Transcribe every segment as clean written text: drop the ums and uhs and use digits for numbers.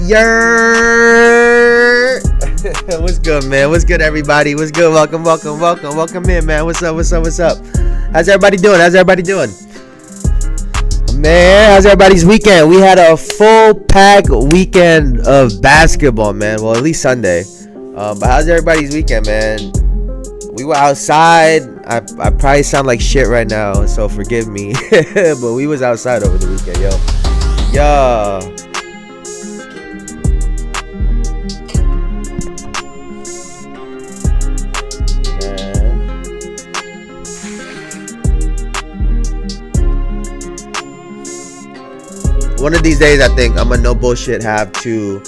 Yer. What's good, man? What's good, everybody? What's good? Welcome in, man. What's up? How's everybody doing? Man, how's everybody's weekend? We had a full pack weekend of basketball, man. Well, at least Sunday. But how's everybody's weekend, man? We were outside. I probably sound like shit right now, so forgive me. But we was outside over the weekend, yo. One of these days, I think I'm gonna no bullshit have to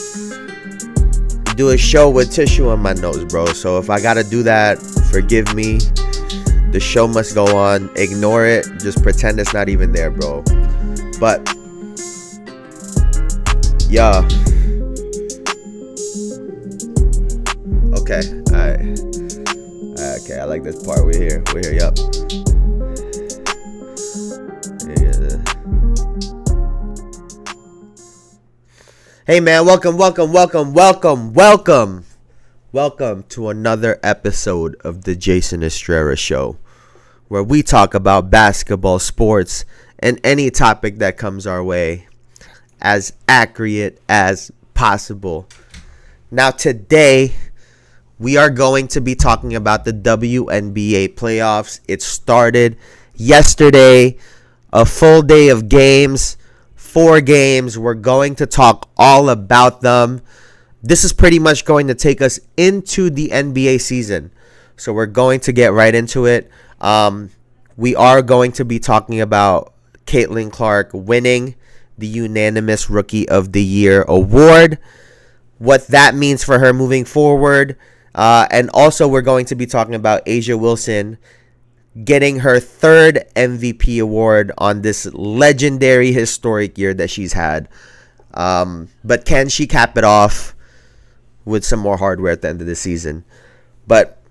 do a show with tissue on my nose, bro. So if I gotta do that, forgive me. The show must go on. Ignore it. Just pretend it's not even there, bro. But yeah. Okay. All right. Okay. I like this part. We're here. Yup. Hey, man, welcome to another episode of the Jayson Estrera Show, where we talk about basketball, sports, and any topic that comes our way as accurate as possible. Now, today, we are going to be talking about the WNBA Playoffs. It started yesterday, a full day of games. 4 games. We're going to talk all about them. This is pretty much going to take us into the NBA season. So we're going to get right into it. We are going to be talking about Caitlin Clark winning the Unanimous Rookie of the Year award, what that means for her moving forward. And also we're going to be talking about A'ja Wilson getting her 3rd MVP award on this legendary, historic year that she's had. But can she cap it off with some more hardware at the end of the season? But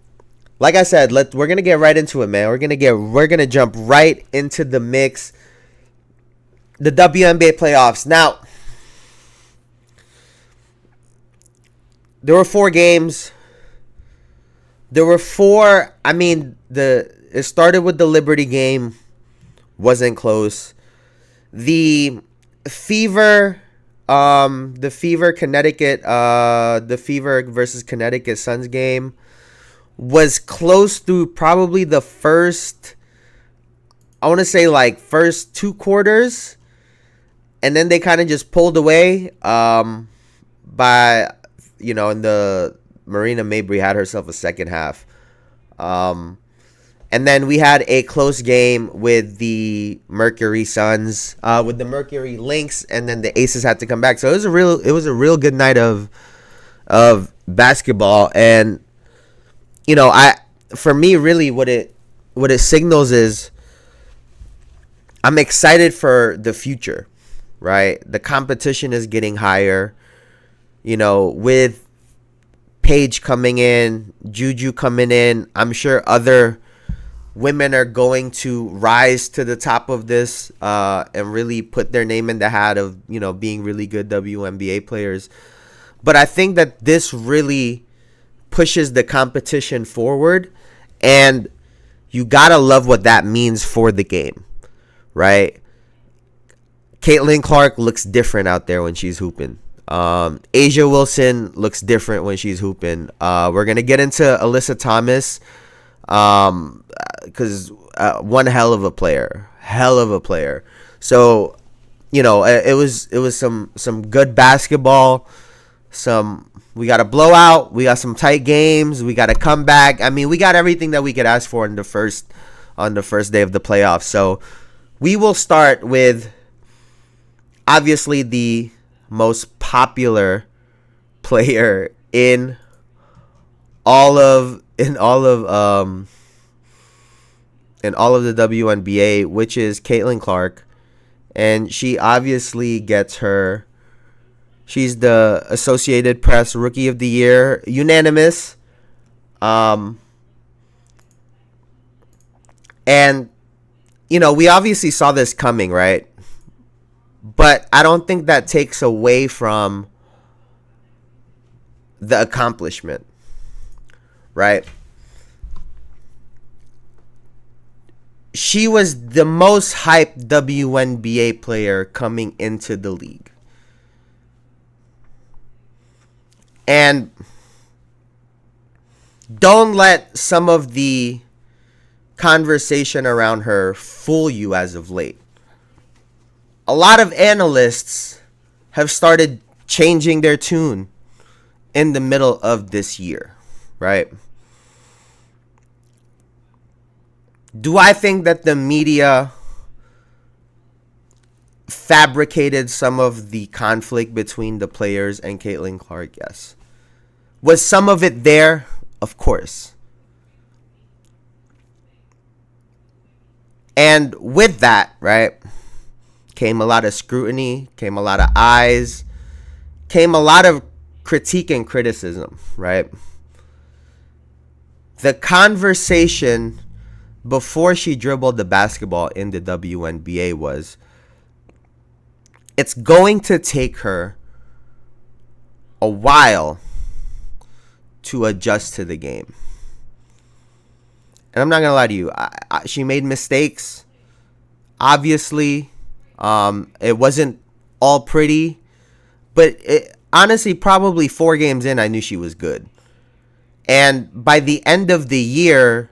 like I said, we're gonna get right into it, man. We're gonna jump right into the mix. The WNBA playoffs. Now, there were 4 games. It started with the Liberty game, wasn't close. The Fever versus Connecticut Suns game was close through probably the first 2 quarters, and then they kind of just pulled away. In the Marina Mabry had herself a second half. And then we had a close game with the Mercury Suns, with the Mercury Lynx, and then the Aces had to come back. So it was a real good night of basketball. And for me, really, what it signals is I'm excited for the future, right? The competition is getting higher, with Paige coming in, Juju coming in. I'm sure other women are going to rise to the top of this and really put their name in the hat of, being really good WNBA players. But I think that this really pushes the competition forward, and you got to love what that means for the game, right? Caitlin Clark looks different out there when she's hooping. A'ja Wilson looks different when she's hooping. We're going to get into Alyssa Thomas, because one hell of a player. So, it was some good basketball. We got a blowout. We got some tight games. We got a comeback. I mean, we got everything that we could ask for on the first day of the playoffs. So we will start with obviously the most popular player in all of the WNBA, which is Caitlin Clark, and she obviously gets she's the Associated Press Rookie of the Year, unanimous, and we obviously saw this coming, right? But I don't think that takes away from the accomplishment, right? She was the most hyped WNBA player coming into the league. And don't let some of the conversation around her fool you as of late. A lot of analysts have started changing their tune in the middle of this year, right? Do I think that the media fabricated some of the conflict between the players and Caitlin Clark? Yes. Was some of it there? Of course. And with that, right, came a lot of scrutiny, came a lot of eyes, came a lot of critique and criticism, right? The conversation before she dribbled the basketball in the WNBA was, it's going to take her a while to adjust to the game. And I'm not going to lie to you. She made mistakes. Obviously, it wasn't all pretty. But honestly, probably 4 games in, I knew she was good. And by the end of the year,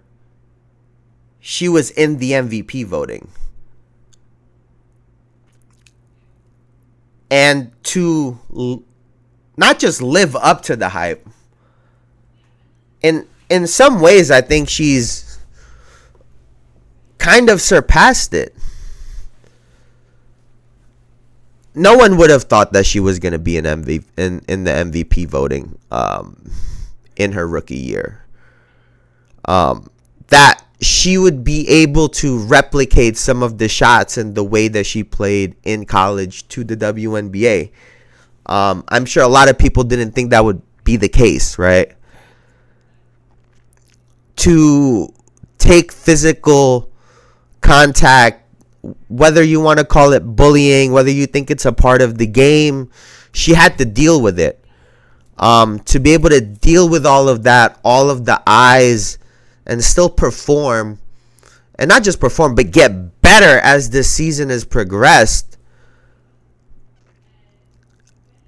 she was in the MVP voting. And to not just live up to the hype, in some ways, I think she's kind of surpassed it. No one would have thought that she was going to be an MVP in the MVP voting in her rookie year. That she would be able to replicate some of the shots and the way that she played in college to the WNBA. I'm sure a lot of people didn't think that would be the case, right? To take physical contact, whether you want to call it bullying, whether you think it's a part of the game, she had to deal with it. To be able to deal with all of that, all of the eyes, and still perform, and not just perform, but get better as the season has progressed.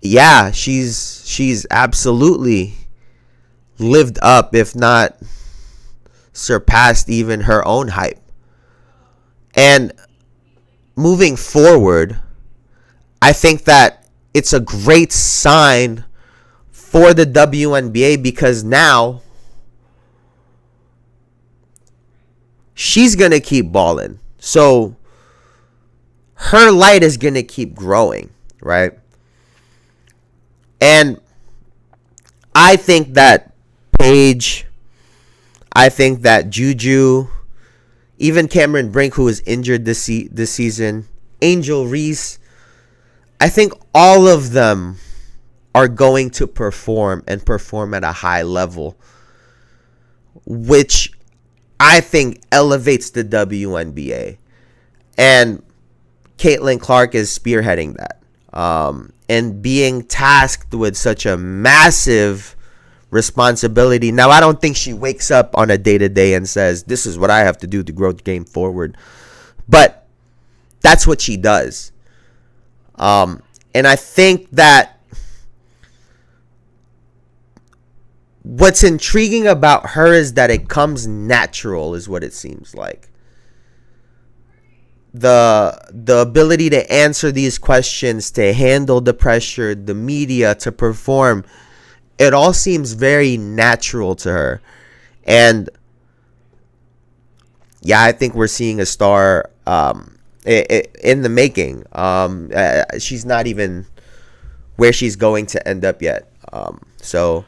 Yeah, she's absolutely lived up, if not surpassed even her own hype. And moving forward, I think that it's a great sign for the WNBA because now she's going to keep balling. So her light is going to keep growing, right? And I think that Paige, I think that Juju, even Cameron Brink, who was injured this season, Angel Reese, I think all of them are going to perform and perform at a high level, which I think elevates the WNBA. And Caitlin Clark is spearheading that. And being tasked with such a massive responsibility. Now, I don't think she wakes up on a day-to-day and says, this is what I have to do to grow the game forward. But that's what she does. And I think that what's intriguing about her is that it comes natural, is what it seems like. The ability to answer these questions, to handle the pressure, the media, to perform, it all seems very natural to her. And yeah, I think we're seeing a star in the making. She's not even where she's going to end up yet. So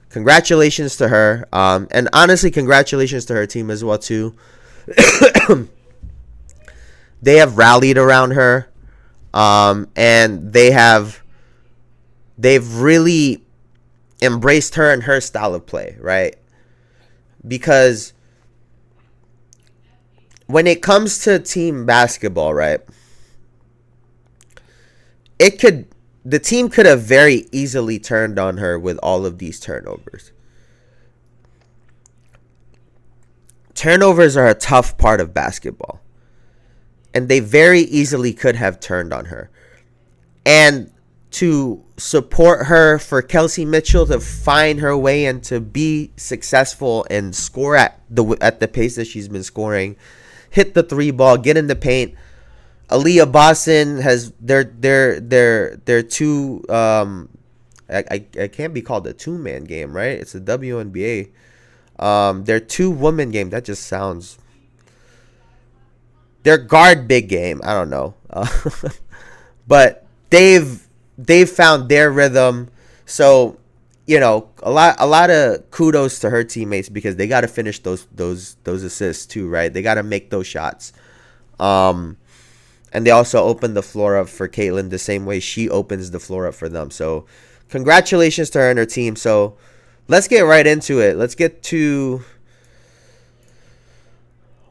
congratulations to her. And honestly, congratulations to her team as well too. They have rallied around her. And they've really embraced her and her style of play, right? Because when it comes to team basketball, right, it could the team could have very easily turned on her with all of these turnovers. Turnovers are a tough part of basketball. And they very easily could have turned on her. And to support her, for Kelsey Mitchell to find her way and to be successful and score at the pace that she's been scoring, hit the 3 ball, get in the paint. Aaliyah Boston has their two I can't be called a 2-man game, right? It's a WNBA. Their 2-woman game. That just sounds. Their guard big game. I don't know, but they've found their rhythm. So a lot of kudos to her teammates, because they got to finish those assists too, right? They got to make those shots. And they also opened the floor up for Caitlin the same way she opens the floor up for them. So congratulations to her and her team. So let's get right into it. Let's get to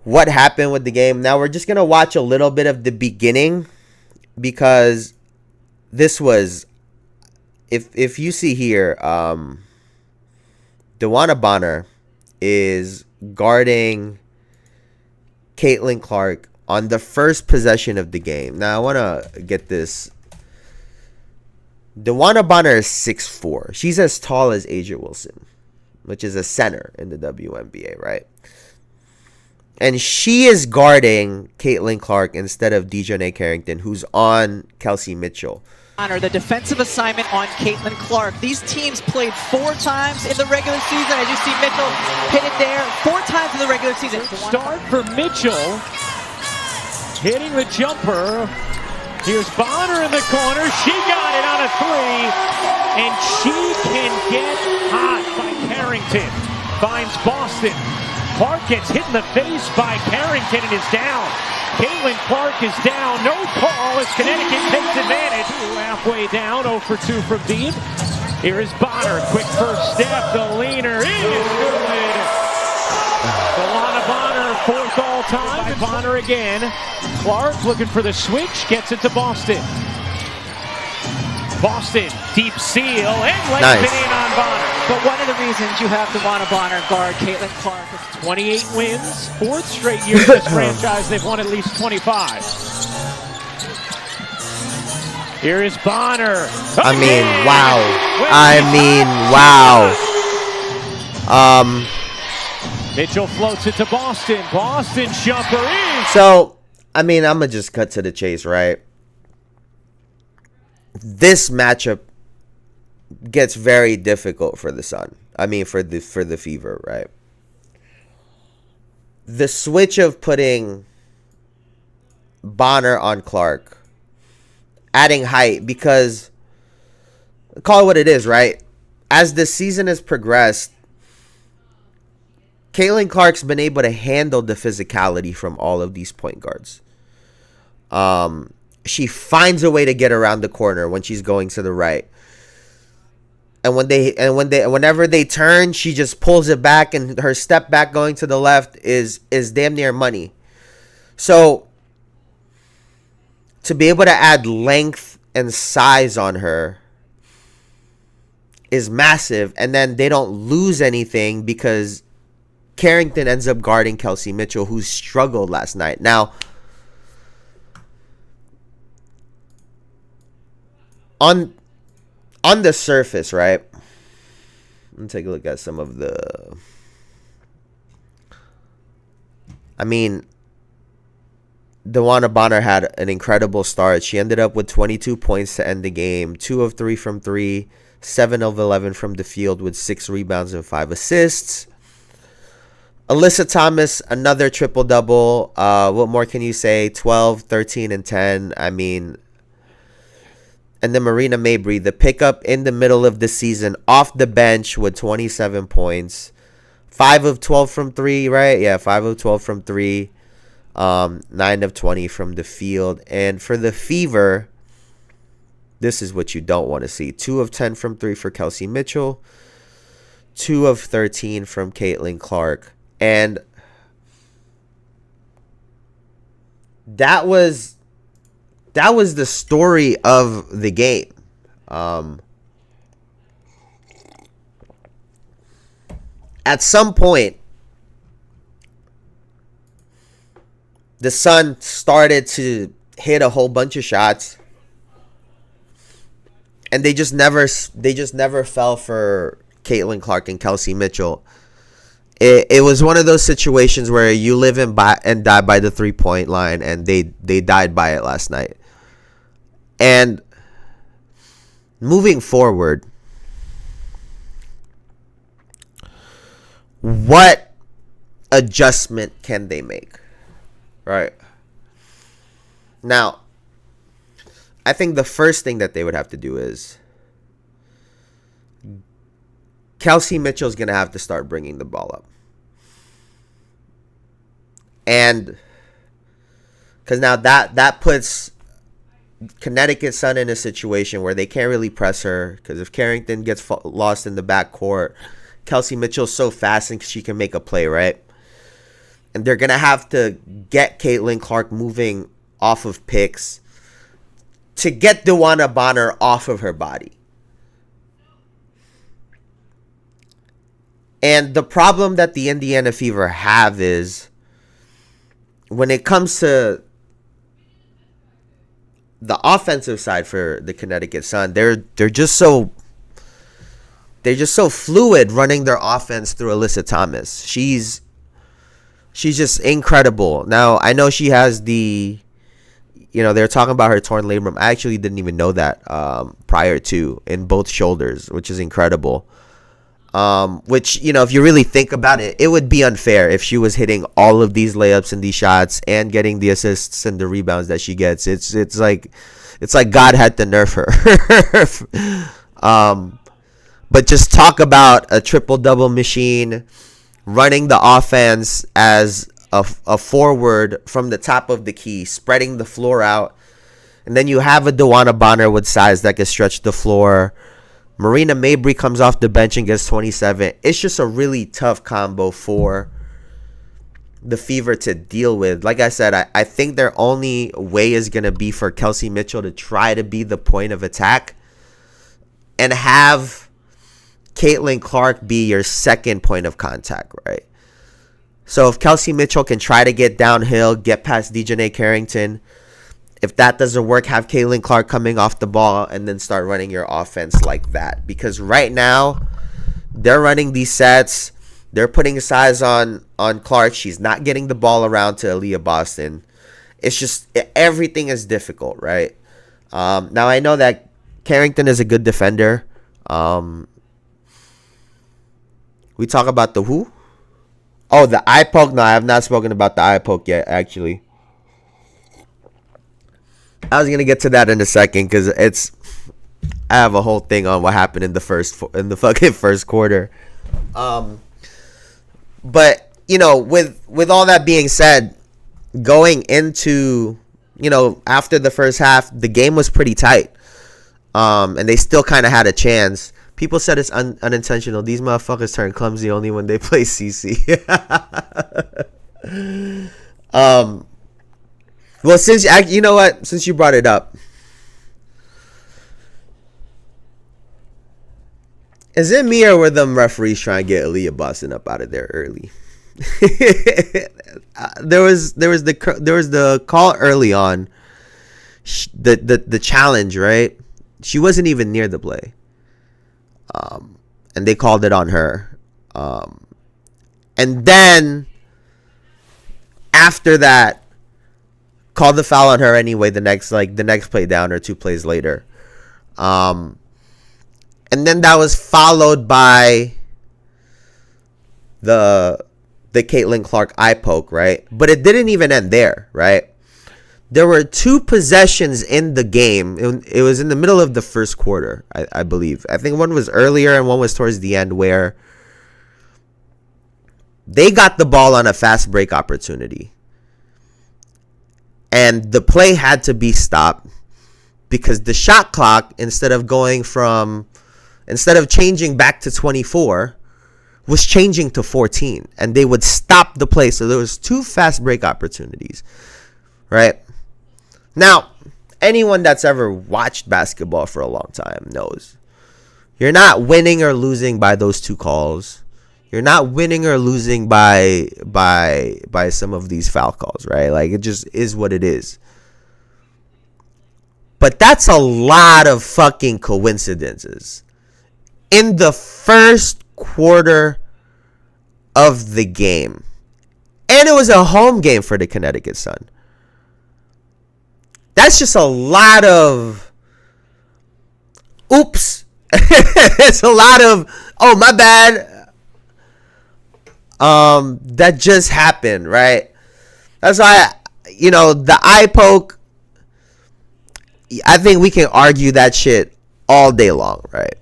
what happened with the game. Now we're just going to watch a little bit of the beginning, because this was, if you see here, DeWanna Bonner is guarding Caitlin Clark on the first possession of the game. Now I want to get this. DeWanna Bonner is 6'4". She's as tall as Asia Wilson, which is a center in the WNBA, right? And she is guarding Caitlin Clark instead of Dejounte Carrington, who's on Kelsey Mitchell. The defensive assignment on Caitlin Clark. These teams played 4 times in the regular season. As you see, Mitchell hit it there 4 times in the regular season. Start for Mitchell. Hitting the jumper. Here's Bonner in the corner. She got it on a 3. And she can get hot by Carrington. Finds Boston. Clark gets hit in the face by Carrington and is down. Caitlin Clark is down. No call as Connecticut takes advantage. Halfway down, 0 for 2 from deep. Here is Bonner. Quick first step. The leaner is good. DeWanna Bonner, 4th all time. By Bonner again. Clark looking for the switch. Gets it to Boston. Boston, deep seal, and lays it in on Bonner. But one of the reasons you have DeWanna Bonner guard Caitlin Clark is 28 wins, 4th straight year in this franchise. They've won at least 25. Here is Bonner. I mean, wow. Mitchell floats it to Boston. Boston jumper in. So, I mean, I'm going to just cut to the chase, right? This matchup gets very difficult for the Sun. I mean, for the Fever, right? The switch of putting Bonner on Clark, adding height, because call it what it is, right? As the season has progressed, Caitlin Clark's been able to handle the physicality from all of these point guards. She finds a way to get around the corner when she's going to the right. And whenever they turn, she just pulls it back, and her step back going to the left is damn near money. So to be able to add length and size on her is massive, and then they don't lose anything because Carrington ends up guarding Kelsey Mitchell, who struggled last night. Now, on the surface, right? Let's take a look at some of the. I mean, DeWanna Bonner had an incredible start. She ended up with 22 points to end the game, 2 of 3 from 3, 7 of 11 from the field with 6 rebounds and 5 assists. Alyssa Thomas, another triple-double. What more can you say? 12, 13, and 10. I mean, and then Marina Mabry, the pickup in the middle of the season, off the bench with 27 points. 5 of 12 from 3, right? Yeah, 5 of 12 from 3. 9 of 20 from the field. And for the Fever, this is what you don't want to see. 2 of 10 from 3 for Kelsey Mitchell. 2 of 13 from Caitlin Clark. And that was the story of the game. At some point, the Sun started to hit a whole bunch of shots, and they just never fell for Caitlin Clark and Kelsey Mitchell. It was one of those situations where you live and die by the 3-point line, and they died by it last night. And moving forward, what adjustment can they make? Right. Now, I think the first thing that they would have to do is Kelsey Mitchell's going to have to start bringing the ball up. And because now that puts Connecticut Sun in a situation where they can't really press her, because if Carrington gets lost in the backcourt, Kelsey Mitchell's so fast and she can make a play, right? And they're going to have to get Caitlin Clark moving off of picks to get DeWanna Bonner off of her body. And the problem that the Indiana Fever have is when it comes to the offensive side for the Connecticut Sun, they're just so fluid running their offense through Alyssa Thomas. She's just incredible. Now, I know she has they're talking about her torn labrum. I actually didn't even know that prior to, in both shoulders, which is incredible. Which, if you really think about it, it would be unfair if she was hitting all of these layups and these shots and getting the assists and the rebounds that she gets. It's like God had to nerf her. But just talk about a triple-double machine, running the offense as a forward from the top of the key, spreading the floor out. And then you have a DeWanna Bonner with size that can stretch the floor. Marina Mabry comes off the bench and gets 27. It's just a really tough combo for the Fever to deal with. Like I said, I think their only way is going to be for Kelsey Mitchell to try to be the point of attack and have Caitlin Clark be your second point of contact, right? So if Kelsey Mitchell can try to get downhill, get past Dejanay Carrington, if that doesn't work, have Caitlin Clark coming off the ball and then start running your offense like that. Because right now, they're running these sets. They're putting size on Clark. She's not getting the ball around to Aaliyah Boston. It's just, everything is difficult, right? Now, I know that Carrington is a good defender. We talk about the who? Oh, the eye poke? No, I have not spoken about the eye poke yet, actually. I was gonna get to that in a second because I have a whole thing on what happened in the fucking first quarter. But with all that being said, going into after the first half, the game was pretty tight, and they still kind of had a chance. People said it's unintentional. These motherfuckers turn clumsy only when they play CC. Well, since you brought it up, is it me or were them referees trying to get Aaliyah Boston up out of there early? There was the call early on, the challenge, right? She wasn't even near the play, and they called it on her, and then after that, called the foul on her anyway. The next play down or 2 plays later, and then that was followed by the Caitlin Clark eye poke, right? But it didn't even end there, right? There were 2 possessions in the game. It was in the middle of the first quarter, I believe. I think one was earlier and one was towards the end where they got the ball on a fast break opportunity. And the play had to be stopped because the shot clock, instead of changing back to 24, was changing to 14. And they would stop the play. So there was 2 fast break opportunities, right? Now, anyone that's ever watched basketball for a long time knows. You're not winning or losing by those two calls. You're not winning or losing by some of these foul calls, right? Like, it just is what it is. But that's a lot of fucking coincidences. In the first quarter of the game. And it was a home game for the Connecticut Sun. That's just a lot of oops. It's a lot of, oh, my bad. That just happened, right? That's why, the eye poke, I think we can argue that shit all day long, right?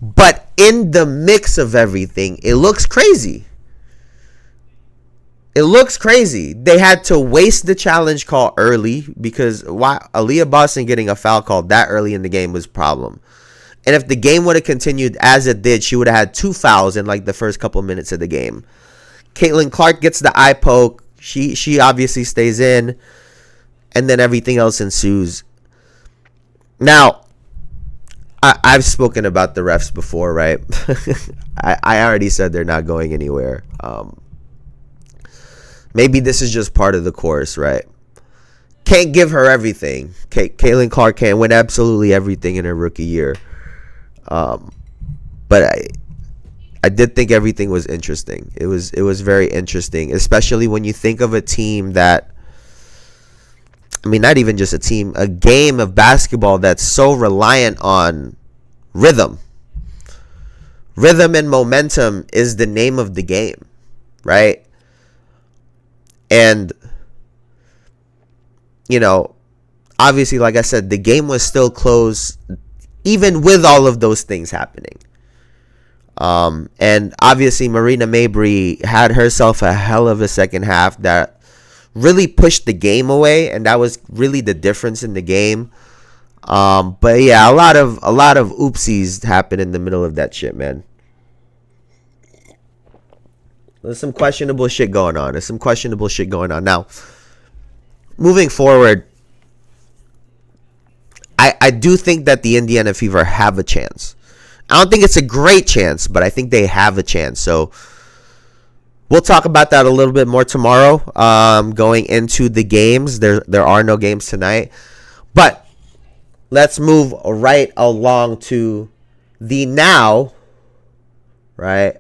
But in the mix of everything, it looks crazy. It looks crazy. They had to waste the challenge call early because Aaliyah Boston getting a foul call that early in the game was a problem. And if the game would have continued as it did, she would have had 2 fouls in like the first couple minutes of the game. Caitlin Clark gets the eye poke. She obviously stays in. And then everything else ensues. Now, I've spoken about the refs before, right? I already said they're not going anywhere. Maybe this is just part of the course, right? Can't give her everything. Caitlin Clark can't win absolutely everything in her rookie year. But I did think everything was interesting. It was very interesting, especially when you think of a team that, I mean, not even just a team, a game of basketball that's so reliant on rhythm. Rhythm and momentum is the name of the game, right? And, obviously, like I said, the game was still close, even with all of those things happening. And obviously, Marina Mabrey had herself a hell of a second half that really pushed the game away, and that was really the difference in the game. But yeah, a lot of oopsies happened in the middle of that shit, man. There's some questionable shit going on. Now, moving forward, I do think that the Indiana Fever have a chance. I don't think it's a great chance, but I think they have a chance. So we'll talk about that a little bit more tomorrow. Going into the games, there are no games tonight, but let's move right along to the now. Right,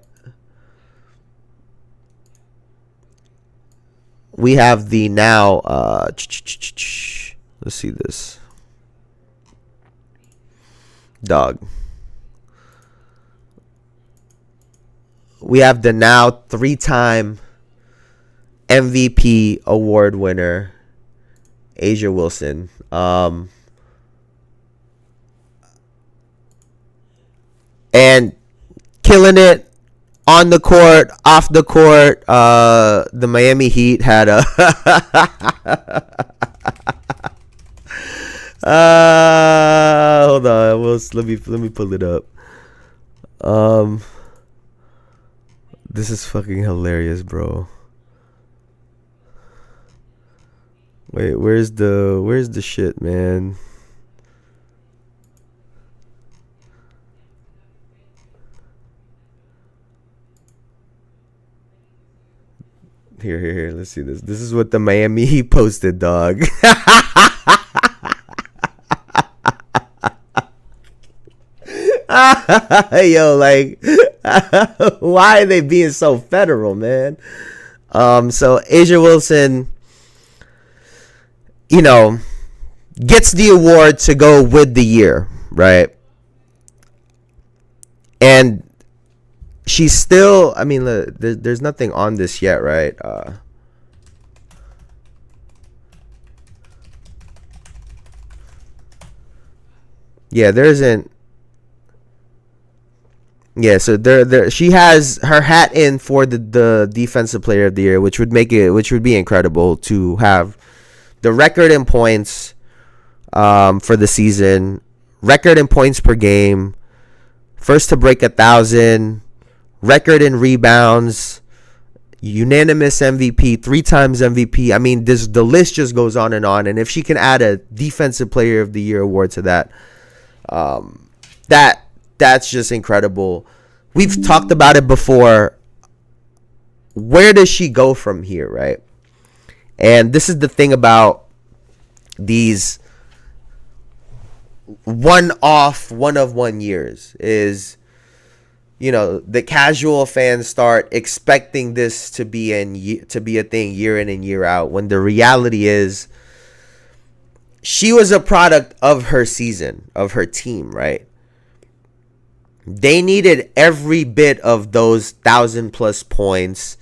we have the now. Let's see this. Dog. We have the now 3-time MVP award winner, A'ja Wilson. And killing it on the court, off the court. The Miami Heat had a hold on, let me pull it up. This is fucking hilarious, bro. Wait, where's the shit, man? Here. Let's see this. This is what the Miami Heat posted, dog. Yo, like, why are they being so federal, man? So A'ja Wilson, gets the award to go with the year, right? And she's still, I mean, there's nothing on this yet, right? Yeah, there isn't. Yeah, so there she has her hat in for the defensive player of the year, which would be incredible to have the record in points for the season, record in points per game, first to break 1,000, record in rebounds. unanimous MVP, 3 times MVP. I mean, the list just goes on. And if she can add a Defensive Player of the Year award to that, that's just incredible. We've talked about it before. Where does she go from here, right? And this is the thing about these one-off, one-of-one years is, the casual fans start expecting this to be a thing year in and year out, when the reality is she was a product of her season, of her team, right? They needed every bit of those 1,000+ points,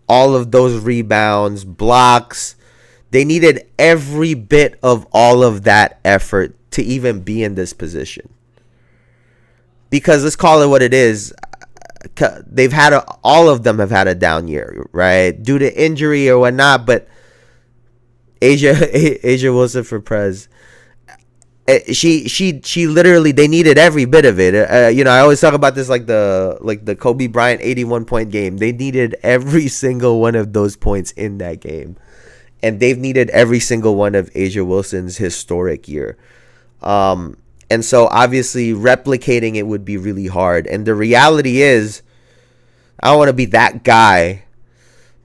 all of those rebounds, blocks. They needed every bit of all of that effort to even be in this position. Because let's call it what it is. All of them have had a down year, right? Due to injury or whatnot. But Asia Wilson for Prez, she literally, they needed every bit of it. I always talk about this like the Kobe Bryant 81-point game. They needed every single one of those points in that game, and they've needed every single one of Asia Wilson's historic year. And so obviously replicating it would be really hard. And the reality is, I don't want to be that guy,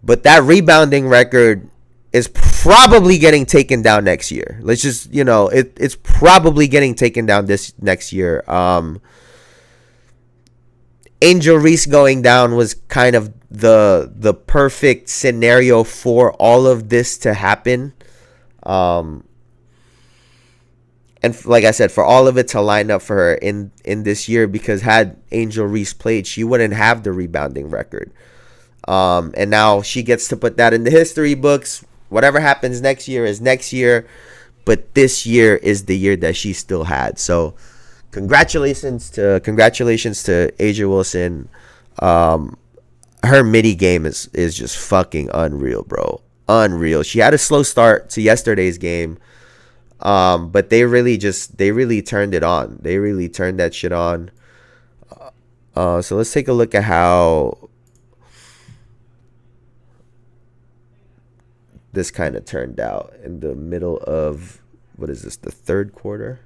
but that rebounding record is probably getting taken down next year. Let's just, it's probably getting taken down this next year. Angel Reese going down was kind of the perfect scenario for all of this to happen. And like I said, for all of it to line up for her in this year, because had Angel Reese played, she wouldn't have the rebounding record. And now she gets to put that in the history books. Whatever happens next year is next year. But this year is the year that she still had. So congratulations to Asia Wilson. Her midi game is just fucking unreal, bro. Unreal. She had a slow start to yesterday's game. But they really turned it on. They really turned that shit on. So let's take a look at how this kind of turned out in the middle of, what is this, the third quarter?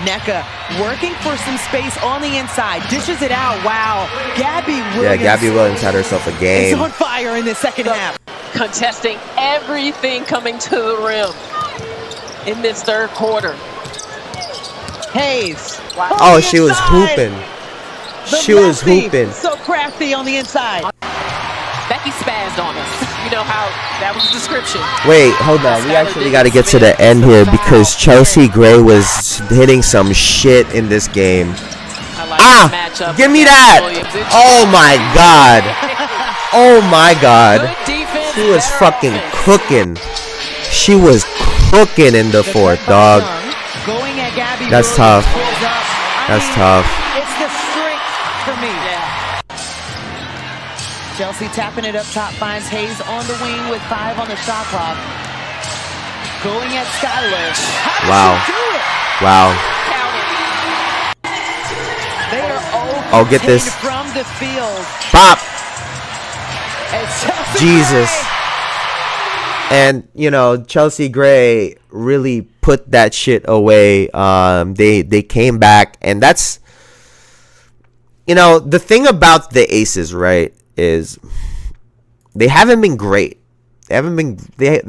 Nneka working for some space on the inside, dishes it out. Wow, Gabby Williams. Yeah, Gabby Williams had herself a game. Is on fire in the second half. Contesting everything coming to the rim in this third quarter. Hayes. Wow. Oh, she was hooping. She was hooping. So crafty on the inside. Becky spazzed on us. You know how that was the description. Wait, hold on. We actually got to get to the end here because Chelsea Gray was hitting some shit in this game. Give me that. Oh my god. Oh my god. She was fucking cooking. She was cooking in the fourth, dog. That's tough. That's tough. It's the strength for me. Chelsea tapping it up top, finds Hayes on the wing with 5 on the shot clock. Going at Skylar. Wow. Wow. They are Oh, get this. from the field. Bop. Jesus. And, Chelsea Gray really put that shit away. They came back, and that's, the thing about the Aces, right, is they haven't been great. They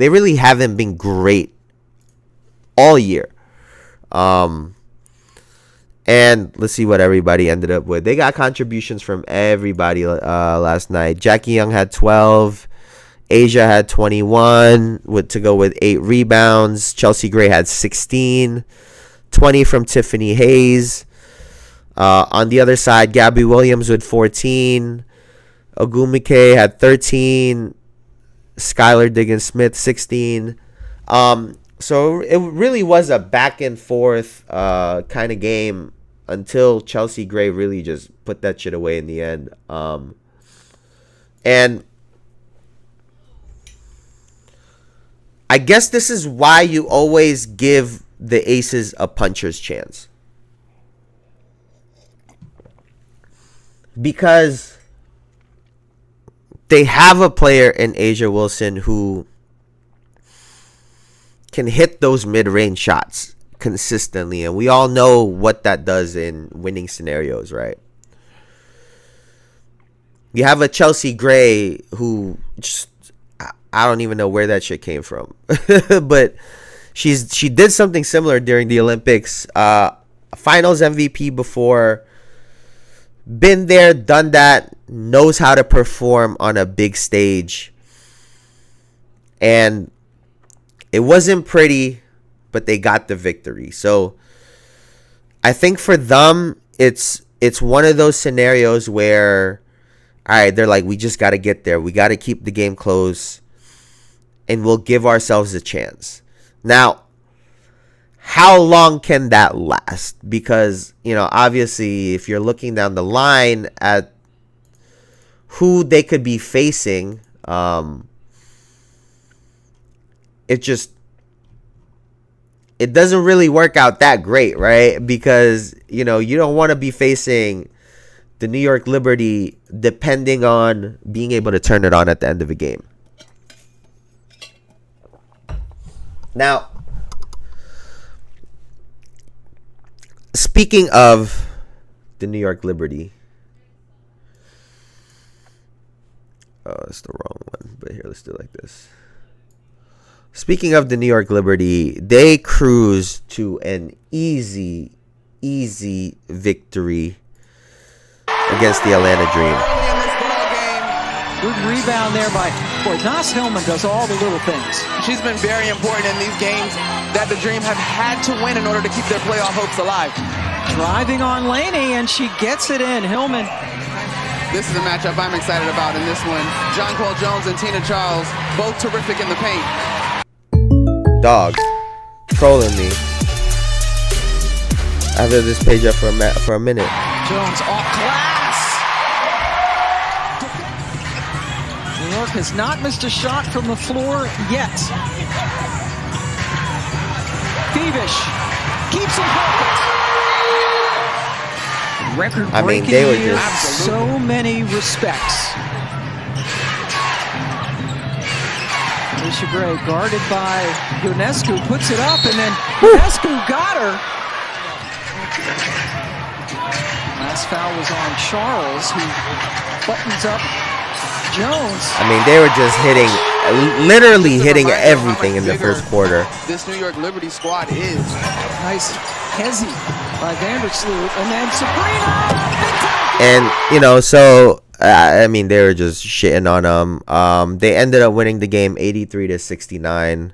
really haven't been great all year. And let's see what everybody ended up with. They got contributions from everybody last night. Jackie Young had 12. Asia had 21 to go with 8 rebounds. Chelsea Gray had 16. 20 from Tiffany Hayes. On the other side, Gabby Williams with 14. Ogumike had 13. Skylar Diggins-Smith, 16. So it really was a back and forth kind of game until Chelsea Gray really just put that shit away in the end. And I guess this is why you always give the Aces a puncher's chance, because they have a player in Asia Wilson who can hit those mid-range shots consistently, and we all know what that does in winning scenarios, right? You have a Chelsea Gray who just, I don't even know where that shit came from, but she did something similar during the Olympics. Finals MVP before, been there, done that, knows how to perform on a big stage, and it wasn't pretty, but they got the victory. So I think for them, it's one of those scenarios where, all right, they're like, we just got to get there. We got to keep the game close, and we'll give ourselves a chance. Now, how long can that last? Because, obviously, if you're looking down the line at who they could be facing, it doesn't really work out that great, right? Because, you don't want to be facing the New York Liberty depending on being able to turn it on at the end of a game. Now, speaking of the New York Liberty, it's the wrong one, but here, let's do it like this. Speaking of the New York Liberty, they cruised to an easy victory against the Atlanta Dream. Good rebound there by Nas Hillman. Does all the little things. She's been very important in these games that the Dream have had to win in order to keep their playoff hopes alive. Driving on Laney, and she gets it in. Hillman. This is a matchup I'm excited about in this one. Jonquel Jones and Tina Charles, both terrific in the paint. Dog trolling me. I've had this page up for a minute. Jones off glass. New York has not missed a shot from the floor yet. Thievish keeps him focused. Record-breaking they were year in just so many respects. Alicia Gray guarded by Ionescu, puts it up, and then Ionescu got her. Last foul was on Charles, who buttons up Jones. They were just literally hitting everything in the first quarter. This New York Liberty squad is. Nice hezzy by Vandersloot, and then Sabrina. And, they were just shitting on them. They ended up winning the game 83-69.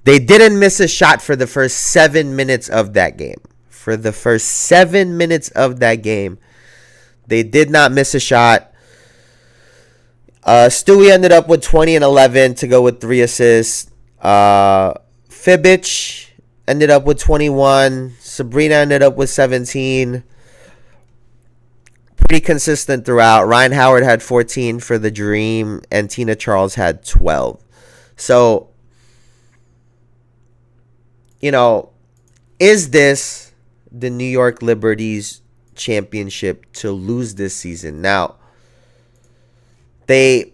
They didn't miss a shot for the first 7 minutes of that game. They did not miss a shot. Stewie ended up with 20 and 11 to go with 3 assists. Fibbich ended up with 21. Sabrina ended up with 17. Pretty consistent throughout. Ryan Howard had 14 for the Dream, and Tina Charles had 12. So, is this the New York Liberty's championship to lose this season? Now, they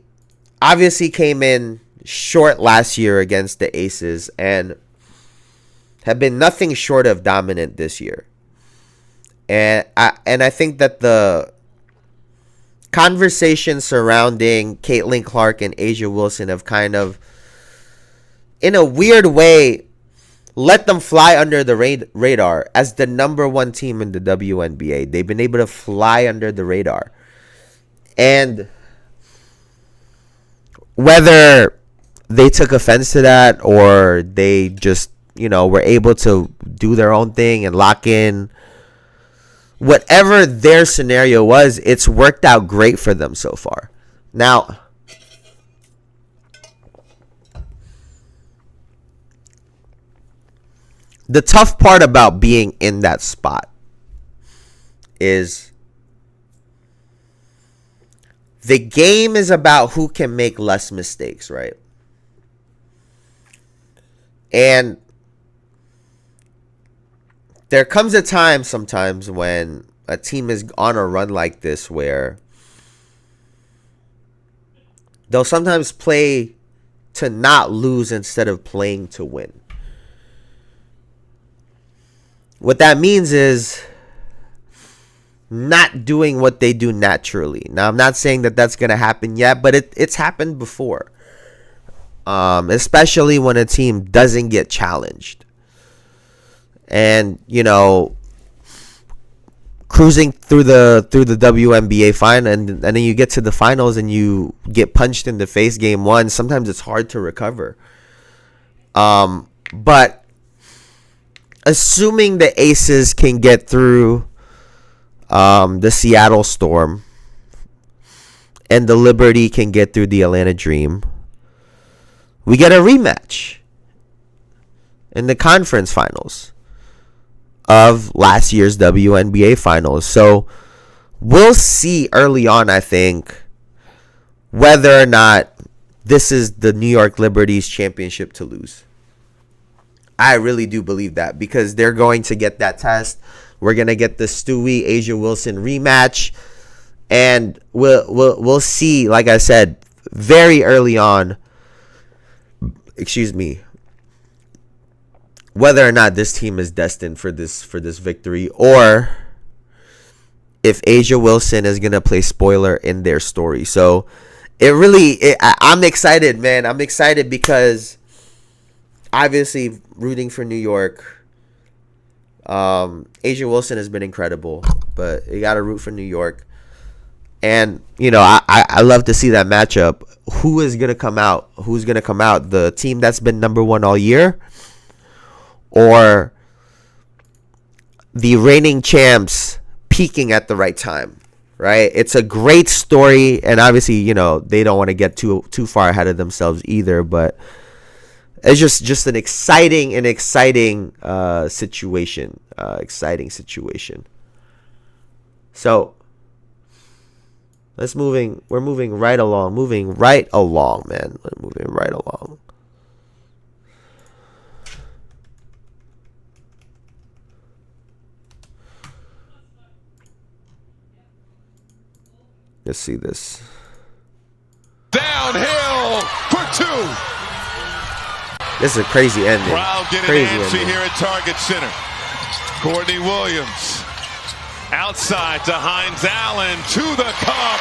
obviously came in short last year against the Aces and have been nothing short of dominant this year. And I think that the conversation surrounding Caitlin Clark and Asia Wilson have kind of, in a weird way, let them fly under the radar as the number one team in the WNBA. They've been able to fly under the radar. And whether they took offense to that or they just, were able to do their own thing and lock in, whatever their scenario was, it's worked out great for them so far. Now, the tough part about being in that spot is the game is about who can make less mistakes, right? And there comes a time sometimes when a team is on a run like this where they'll sometimes play to not lose instead of playing to win. What that means is not doing what they do naturally. Now, I'm not saying that that's going to happen yet, but it's happened before. Especially when a team doesn't get challenged. And, cruising through the WNBA final, and then you get to the finals and you get punched in the face game one. Sometimes it's hard to recover. But assuming the Aces can get through the Seattle Storm and the Liberty can get through the Atlanta Dream, we get a rematch in the conference finals of last year's WNBA finals. So we'll see early on, I think, whether or not this is the New York Liberty's championship to lose. I really do believe that, because they're going to get that test. We're going to get the Stewie Asia Wilson rematch, and we'll see, like I said, very early on, whether or not this team is destined for this victory, or if Asia Wilson is gonna play spoiler in their story. So I'm excited, man. I'm excited because obviously rooting for New York. Asia Wilson has been incredible, but you gotta root for New York. And I love to see that matchup. Who is gonna come out? Who's gonna come out? The team that's been number one all year, or the reigning champs peaking at the right time, right? It's a great story, and obviously, they don't want to get too far ahead of themselves either, but it's just an exciting situation. Exciting situation. So we're moving right along, man. We're moving right along. Let's see this. Downhill for two. This is a crazy ending. Crowd getting antsy here at Target Center. Courtney Williams outside to Hines Allen to the cup.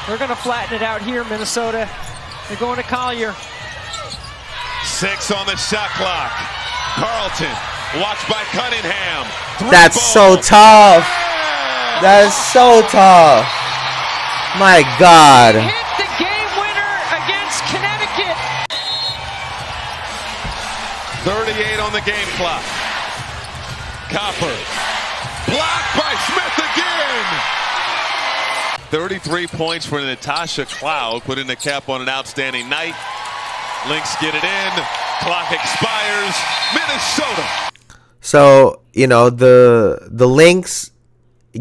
They're going to flatten it out here, Minnesota. They're going to Collier. 6 on the shot clock. Carlton, watched by Cunningham. That's so tough. That's so tough. My God. Hit the game winner against Connecticut. 38 on the game clock. Copper. Blocked by Smith again. 33 points for Natasha Cloud, putting the cap on an outstanding night. Lynx get it in. Clock expires. Minnesota. So, the Lynx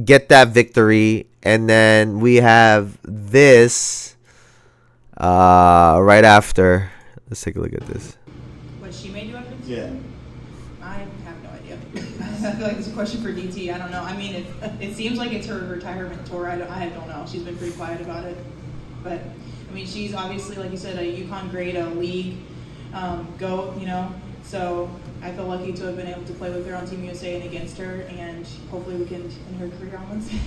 get that victory, and then we have this right after. Let's take a look at this. What, she made you up? Yeah. I have no idea. I feel like it's a question for DT. I don't know. I mean, it seems like it's her retirement tour. I don't know. She's been pretty quiet about it. But, I mean, she's obviously, like you said, a UConn grade, a league GOAT, So I feel lucky to have been able to play with her on Team USA and against her. And hopefully we can end her career on Wednesday.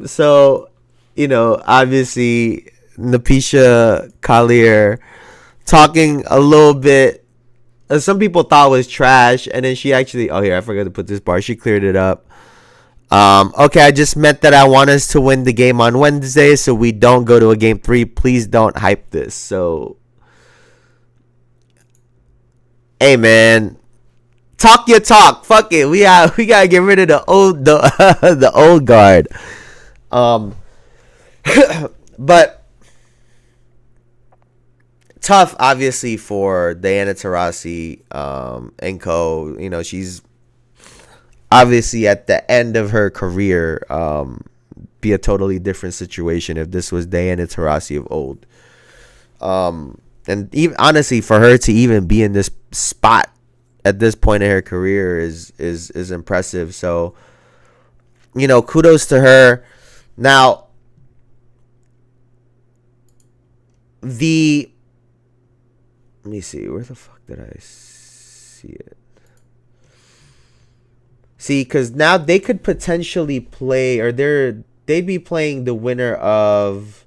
So, obviously Napisha Collier talking a little bit, some people thought was trash, and then she actually, here, I forgot to put this bar. She cleared it up. Okay, I just meant that I want us to win the game on Wednesday so we don't go to a game 3. Please don't hype this. So, hey, man, talk your talk. Fuck it. We gotta get rid of the old guard. But tough, obviously, for Diana Taurasi and co. She's obviously at the end of her career. Be a totally different situation if this was Diana Taurasi of old. And even honestly, for her to even be in this spot at this point in her career is impressive. So, kudos to her. Now, let me see, where the fuck did I see it? See, because now they could potentially play, or they'd be playing the winner of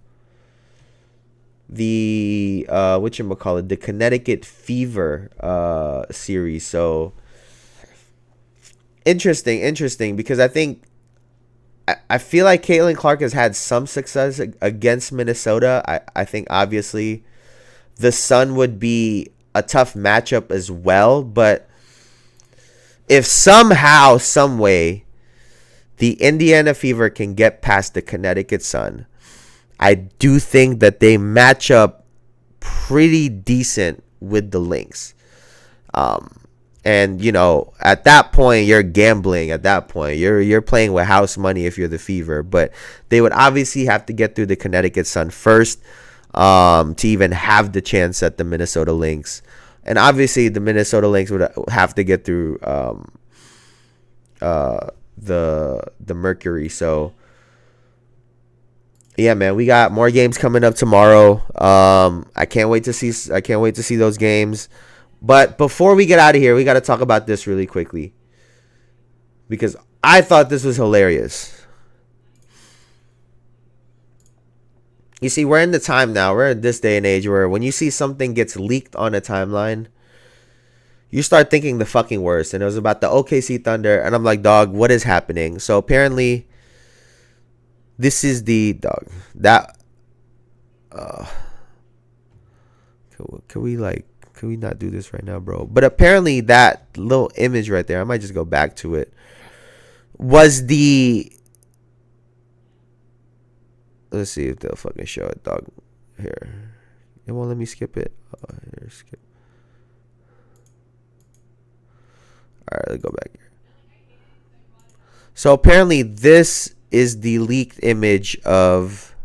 the the Connecticut Fever series. So interesting, because I feel like Caitlin Clark has had some success against Minnesota. I think obviously the Sun would be a tough matchup as well, but if somehow, some way, the Indiana Fever can get past the Connecticut Sun, I do think that they match up pretty decent with the Lynx. And at that point, you're gambling. At that point, you're playing with house money if you're the Fever. But they would obviously have to get through the Connecticut Sun first to even have the chance at the Minnesota Lynx. And obviously, the Minnesota Lynx would have to get through the Mercury. So yeah, man, we got more games coming up tomorrow. I can't wait to see those games. But before we get out of here, we got to talk about this really quickly, because I thought this was hilarious. You see, we're in the time now. We're in this day and age where when you see something gets leaked on a timeline, you start thinking the fucking worst. And it was about the OKC Thunder. And I'm like, dog, what is happening? So apparently, this is the dog that. Can we not do this right now, bro? But apparently, that little image right there, I might just go back to it, was the. Let's see if they'll fucking show it, dog. Here. It won't let me skip it. Here, skip. Alright, let's go back here. So apparently this is the leaked image of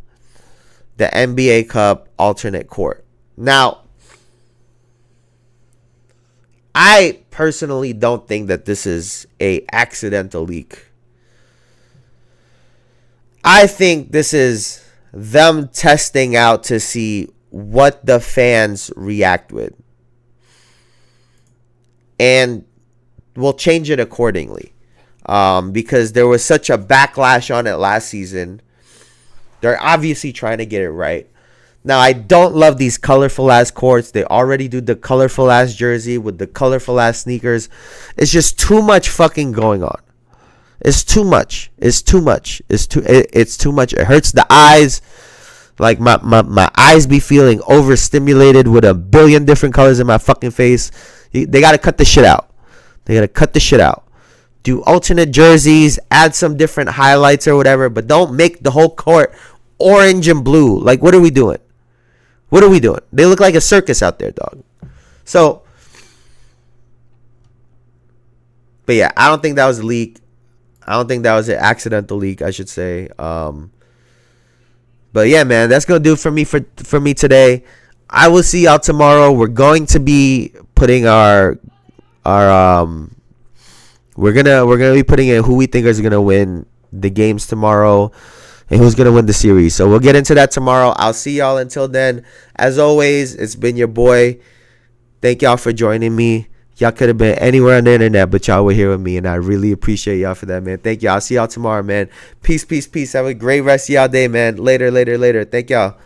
the NBA Cup alternate court. Now, I personally don't think that this is a accidental leak. I think this is them testing out to see what the fans react with. And we'll change it accordingly. Because there was such a backlash on it last season. They're obviously trying to get it right. Now, I don't love these colorful ass courts. They already do the colorful ass jersey with the colorful ass sneakers. It's just too much fucking going on. It's too much. It's too much. It's too much. It hurts the eyes. Like my eyes be feeling overstimulated with a billion different colors in my fucking face. They got to cut the shit out. Do alternate jerseys, add some different highlights or whatever, but don't make the whole court orange and blue. Like, what are we doing? They look like a circus out there, dog. So, but yeah, I don't think that was a leak. I don't think that was an accidental leak, I should say. But yeah, man, that's gonna do it for me today. I will see y'all tomorrow. We're going to be putting we're gonna be putting in who we think is gonna win the games tomorrow and who's gonna win the series. So we'll get into that tomorrow. I'll see y'all until then. As always, it's been your boy. Thank y'all for joining me. Y'all could have been anywhere on the internet, but y'all were here with me, and I really appreciate y'all for that, man. Thank y'all. I'll see y'all tomorrow, man. Peace. Have a great rest of y'all day, man. Later. Thank y'all.